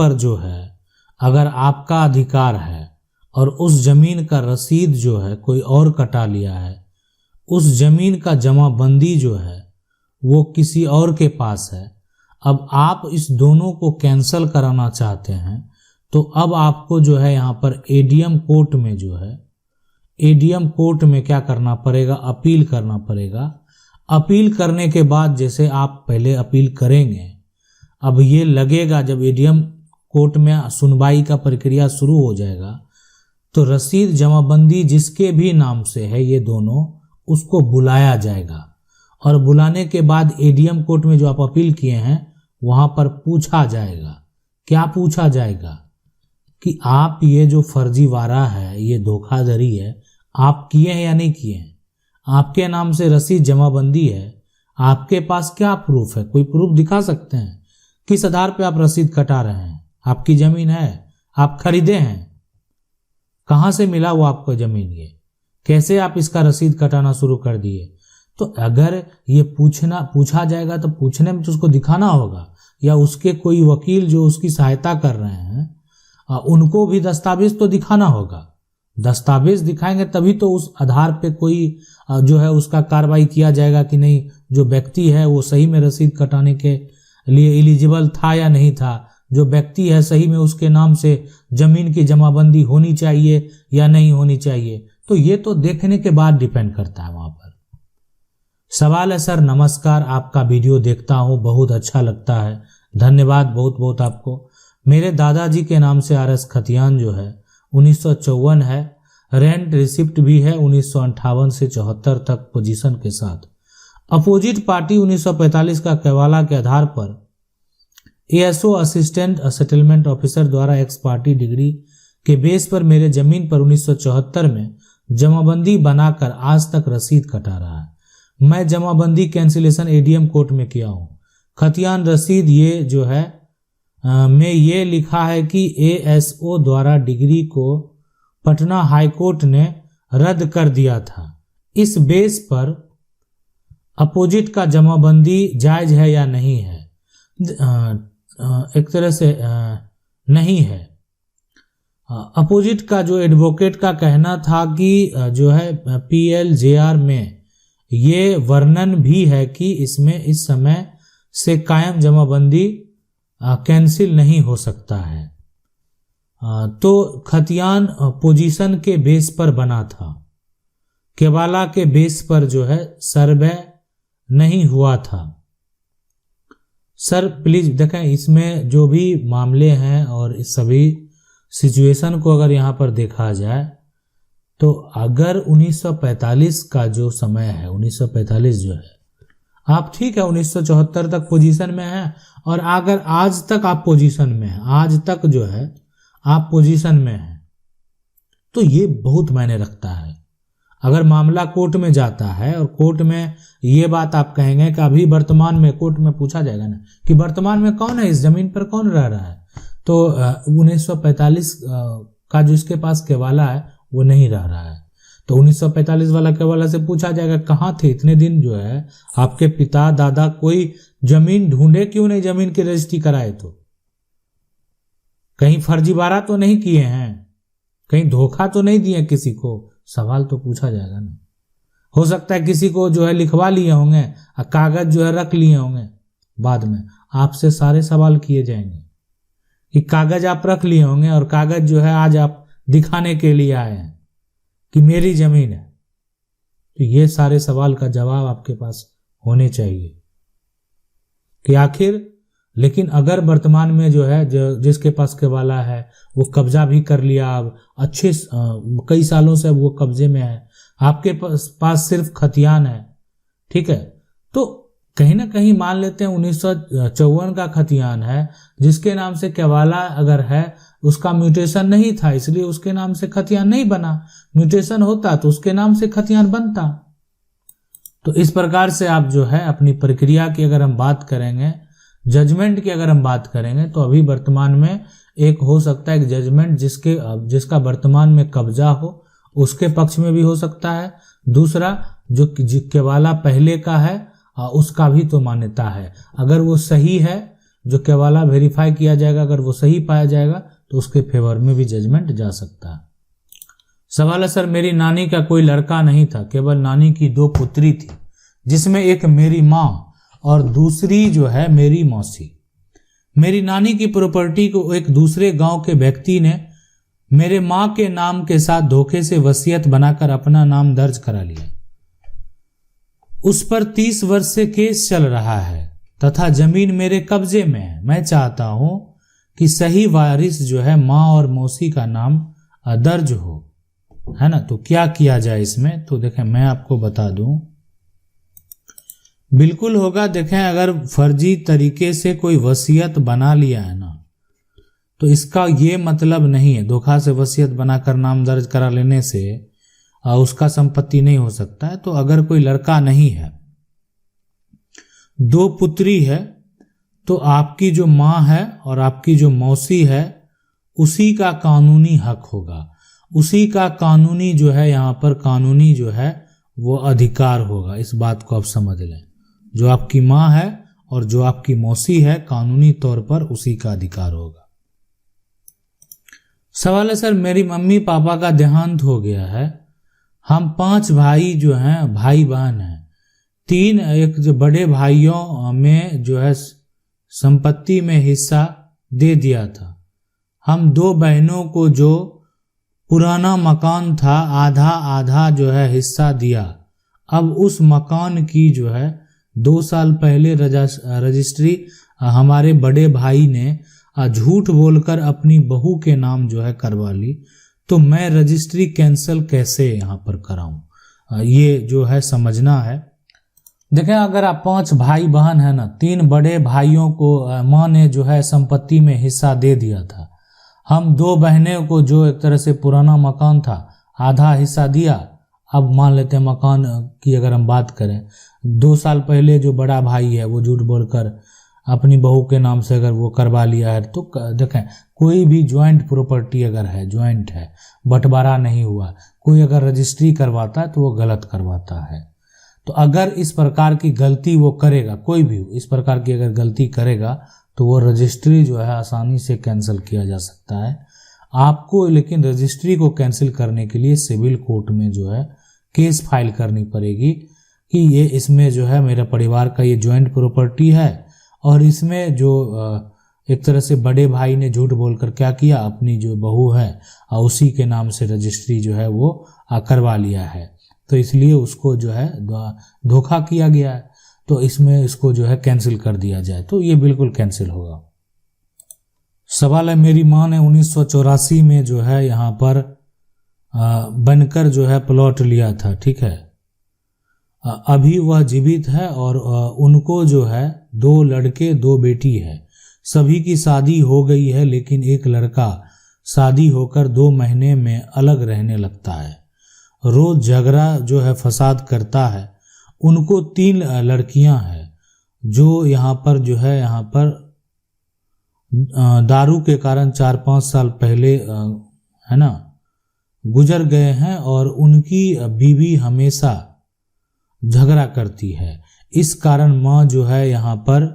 पर जो है अगर आपका अधिकार है और उस जमीन का रसीद जो है कोई और कटा लिया है, उस जमीन का जमाबंदी जो है वो किसी और के पास है, अब आप इस दोनों को कैंसल कराना चाहते हैं, तो अब आपको जो है यहाँ पर एडीएम कोर्ट में जो है, एडीएम कोर्ट में क्या करना पड़ेगा, अपील करना पड़ेगा। अपील करने के बाद जैसे आप पहले अपील करेंगे, अब ये लगेगा जब एडीएम कोर्ट में सुनवाई का प्रक्रिया शुरू हो जाएगा तो रसीद जमाबंदी जिसके भी नाम से है ये दोनों, उसको बुलाया जाएगा और बुलाने के बाद एडीएम कोर्ट में जो आप अपील किए हैं वहां पर पूछा जाएगा। क्या पूछा जाएगा कि आप ये जो फर्जीवाड़ा है, ये धोखाधड़ी है, आप किए हैं या नहीं किए हैं। आपके नाम से रसीद जमाबंदी है, आपके पास क्या प्रूफ है, कोई प्रूफ दिखा सकते हैं? किस आधार पे आप रसीद कटा रहे हैं? आपकी जमीन है, आप खरीदे हैं, कहां से मिला वो आपको जमीन, ये कैसे आप इसका रसीद कटाना शुरू कर दिए? तो अगर ये पूछा जाएगा तो पूछने में तो उसको दिखाना होगा, या उसके कोई वकील जो उसकी सहायता कर रहे हैं उनको भी दस्तावेज तो दिखाना होगा। दस्तावेज दिखाएंगे तभी तो उस आधार पे कोई जो है उसका कार्रवाई किया जाएगा कि नहीं जो व्यक्ति है वो सही में रसीद कटाने के लिए एलिजिबल था या नहीं था, जो व्यक्ति है सही में उसके नाम से जमीन की जमाबंदी होनी चाहिए या नहीं होनी चाहिए। तो ये तो देखने के बाद डिपेंड करता है वहां पर। सवाल है सर नमस्कार, आपका वीडियो देखता हूं, बहुत अच्छा लगता है, धन्यवाद बहुत बहुत आपको। मेरे दादाजी के नाम से आरएस खतियान जो है 1954 है, रेंट रिसिप्ट भी है 1958 से 74 तक पोजीशन के साथ। अपोजिट पार्टी 1945 का केवाला के आधार पर एएसओ असिस्टेंट सेटलमेंट ऑफिसर द्वारा एक्स पार्टी डिग्री के बेस पर मेरे जमीन पर 1974 में जमाबंदी बनाकर आज तक रसीद कटा रहा है। मैं जमाबंदी कैंसिलेशन एडीएम कोर्ट में किया हूँ। खतियान रसीद ये जो है में ये लिखा है कि एएसओ द्वारा डिग्री को पटना हाईकोर्ट ने रद्द कर दिया था। इस बेस पर अपोजिट का जमाबंदी जायज है या नहीं है? एक तरह से नहीं है। अपोजिट का जो एडवोकेट का कहना था कि जो है पीएलजेआर में ये वर्णन भी है कि इसमें इस समय से कायम जमाबंदी कैंसिल नहीं हो सकता है। तो खतियान पोजीशन के बेस पर बना था, केवाला के बेस पर जो है सर्वे नहीं हुआ था। सर प्लीज देखें इसमें जो भी मामले हैं और इस सभी सिचुएशन को अगर यहाँ पर देखा जाए तो अगर 1945 का जो समय है, 1945 जो है, आप ठीक है 1974 तक पोजीशन में हैं और अगर आज तक आप पोजीशन में हैं, आज तक जो है आप पोजीशन में हैं, तो ये बहुत मायने रखता है। अगर मामला कोर्ट में जाता है और कोर्ट में ये बात आप कहेंगे कि अभी वर्तमान में, कोर्ट में पूछा जाएगा ना कि वर्तमान में कौन है, इस जमीन पर कौन रह रहा है, तो 1945 का जो इसके पास केवाला है वो नहीं रह रहा है। तो 1945 वाला केवाला से पूछा जाएगा कहाँ थे इतने दिन, जो है आपके पिता दादा कोई जमीन ढूंढे क्यों नहीं, जमीन की रजिस्ट्री कराए, तो कहीं फर्जीवाड़ा तो नहीं किए हैं, कहीं धोखा तो नहीं दिए किसी को, सवाल तो पूछा जाएगा ना। हो सकता है किसी को जो है लिखवा लिए होंगे और कागज जो है रख लिए होंगे, बाद में आपसे सारे सवाल किए जाएंगे कि कागज आप रख लिए होंगे और कागज जो है आज आप दिखाने के लिए आए हैं कि मेरी जमीन है। तो ये सारे सवाल का जवाब आपके पास होने चाहिए कि आखिर, लेकिन अगर वर्तमान में जो है जिसके पास केवाला है वो कब्जा भी कर लिया, अब अच्छे कई सालों से वो कब्जे में है, आपके पास सिर्फ खतियान है, ठीक है, तो कहीं ना कहीं मान लेते हैं 1954 का खतियान है जिसके नाम से केवाला अगर है, उसका म्यूटेशन नहीं था इसलिए उसके नाम से खतियान नहीं बना, म्यूटेशन होता तो उसके नाम से खतियान बनता। तो इस प्रकार से आप जो है अपनी प्रक्रिया की अगर हम बात करेंगे, जजमेंट की अगर हम बात करेंगे, तो अभी वर्तमान में एक हो सकता है जजमेंट जिसका वर्तमान में कब्जा हो उसके पक्ष में भी हो सकता है, दूसरा जो केवाला पहले का है उसका भी तो मान्यता है। अगर वो सही है जो केवाला वेरीफाई किया जाएगा, अगर वो सही पाया जाएगा तो उसके फेवर में भी जजमेंट जा सकता है। सवाल है सर, मेरी नानी का कोई लड़का नहीं था, केवल नानी की 2 पुत्री थी, जिसमें एक मेरी माँ और दूसरी जो है मेरी मौसी। मेरी नानी की प्रॉपर्टी को एक दूसरे गांव के व्यक्ति ने मेरे माँ के नाम के साथ धोखे से वसीयत बनाकर अपना नाम दर्ज करा लिया। उस पर 30 वर्ष से केस चल रहा है तथा जमीन मेरे कब्जे में है। मैं चाहता हूं कि सही वारिस जो है माँ और मौसी का नाम दर्ज हो, है ना। तो क्या किया जाए इसमें? तो देखें, मैं आपको बता दूं, बिल्कुल होगा। देखें, अगर फर्जी तरीके से कोई वसीयत बना लिया है ना, तो इसका ये मतलब नहीं है, धोखा से वसीयत बनाकर नाम दर्ज करा लेने से उसका संपत्ति नहीं हो सकता है। तो अगर कोई लड़का नहीं है, 2 पुत्री है, तो आपकी जो माँ है और आपकी जो मौसी है उसी का कानूनी हक होगा, उसी का कानूनी जो है यहाँ पर कानूनी जो है वो अधिकार होगा। इस बात को आप समझ लें, जो आपकी माँ है और जो आपकी मौसी है कानूनी तौर पर उसी का अधिकार होगा। सवाल है सर, मेरी मम्मी पापा का देहांत हो गया है, हम 5 भाई जो हैं, भाई बहन हैं, 3 एक जो बड़े भाइयों में जो है संपत्ति में हिस्सा दे दिया था। हम 2 बहनों को जो पुराना मकान था आधा आधा जो है हिस्सा दिया। अब उस मकान की जो है 2 साल पहले रजिस्ट्री हमारे बड़े भाई ने झूठ बोलकर अपनी बहू के नाम जो है करवा ली। तो मैं रजिस्ट्री कैंसिल कैसे यहाँ पर कराऊं, ये जो है समझना है। देखें, अगर आप 5 भाई बहन है ना, 3 बड़े भाइयों को माँ ने जो है संपत्ति में हिस्सा दे दिया था। हम 2 बहनें को जो एक तरह से पुराना मकान था आधा हिस्सा दिया। अब मान लेते हैं मकान की अगर हम बात करें, 2 साल पहले जो बड़ा भाई है वो झूठ बोलकर अपनी बहू के नाम से अगर वो करवा लिया है, तो देखें कोई भी ज्वाइंट प्रॉपर्टी अगर है, ज्वाइंट है, बंटवारा नहीं हुआ, कोई अगर रजिस्ट्री करवाता है तो वो गलत करवाता है। तो अगर इस प्रकार की गलती वो करेगा, कोई भी इस प्रकार की अगर गलती करेगा तो वो रजिस्ट्री जो है आसानी से कैंसिल किया जा सकता है। आपको लेकिन रजिस्ट्री को कैंसिल करने के लिए सिविल कोर्ट में जो है केस फाइल करनी पड़ेगी कि ये इसमें जो है मेरा परिवार का ये ज्वाइंट प्रॉपर्टी है और इसमें जो एक तरह से बड़े भाई ने झूठ बोलकर क्या किया, अपनी जो बहू है उसी के नाम से रजिस्ट्री जो है वो करवा लिया है, तो इसलिए उसको जो है धोखा किया गया है। तो इसमें इसको जो है कैंसिल कर दिया जाए, तो ये बिल्कुल कैंसिल होगा। सवाल है, मेरी माँ ने 1984 में जो है यहाँ पर बनकर जो है प्लॉट लिया था, ठीक है। अभी वह जीवित है और उनको जो है 2 लड़के 2 बेटी है। सभी की शादी हो गई है, लेकिन एक लड़का शादी होकर 2 महीने में अलग रहने लगता है। रोज झगड़ा जो है फसाद करता है। उनको 3 लड़कियां हैं जो यहाँ पर जो है यहाँ पर दारू के कारण 4-5 साल पहले है ना गुजर गए हैं और उनकी बीवी हमेशा झगड़ा करती है। इस कारण माँ जो है यहाँ पर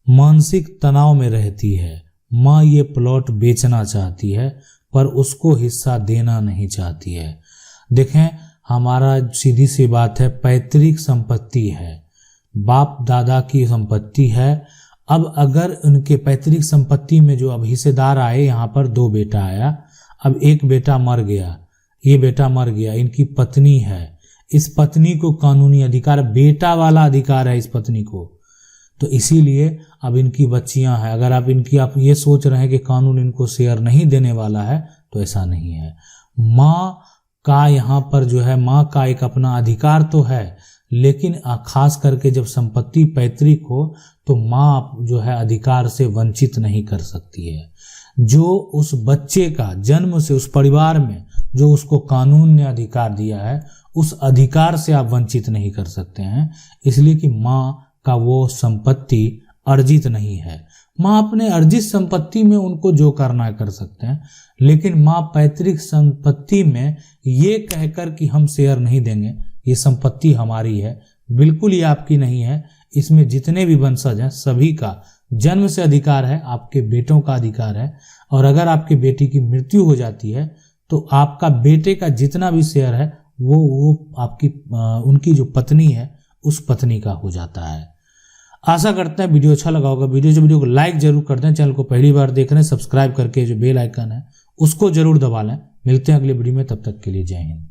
मानसिक तनाव में रहती है। माँ ये प्लॉट बेचना चाहती है पर उसको हिस्सा देना नहीं चाहती है। देखें, हमारा सीधी सी बात है, पैतृक संपत्ति है, बाप दादा की संपत्ति है। अब अगर उनके पैतृक संपत्ति में जो अब हिस्सेदार आए, यहाँ पर 2 बेटा आया, अब एक बेटा मर गया, ये बेटा मर गया, इनकी पत्नी है, इस पत्नी को कानूनी अधिकार, बेटा वाला अधिकार है इस पत्नी को, तो इसीलिए अब इनकी बच्चियां हैं। अगर आप ये सोच रहे हैं कि कानून इनको शेयर नहीं देने वाला है, तो ऐसा नहीं है। माँ का यहाँ पर जो है माँ का एक अपना अधिकार तो है, लेकिन खास करके जब संपत्ति पैतृक हो तो माँ जो है अधिकार से वंचित नहीं कर सकती है। जो उस बच्चे का जन्म से उस परिवार में जो उसको कानून ने अधिकार दिया है, उस अधिकार से आप वंचित नहीं कर सकते हैं, इसलिए कि माँ का वो संपत्ति अर्जित नहीं है। माँ अपने अर्जित संपत्ति में उनको जो करना है कर सकते हैं, लेकिन माँ पैतृक संपत्ति में ये कहकर कि हम शेयर नहीं देंगे, ये संपत्ति हमारी है, बिल्कुल ये आपकी नहीं है, इसमें जितने भी वंशज हैं सभी का जन्म से अधिकार है, आपके बेटों का अधिकार है। और अगर आपके बेटी की मृत्यु हो जाती है तो आपका बेटे का जितना भी शेयर है वो आपकी उनकी जो पत्नी है उस पत्नी का हो जाता है। आशा करते हैं वीडियो अच्छा लगा होगा। वीडियो को लाइक जरूर कर दें। चैनल को पहली बार देख रहे हैं सब्सक्राइब करके जो बेल आइकन है उसको जरूर दबा लें। मिलते हैं अगले वीडियो में, तब तक के लिए जय हिंद।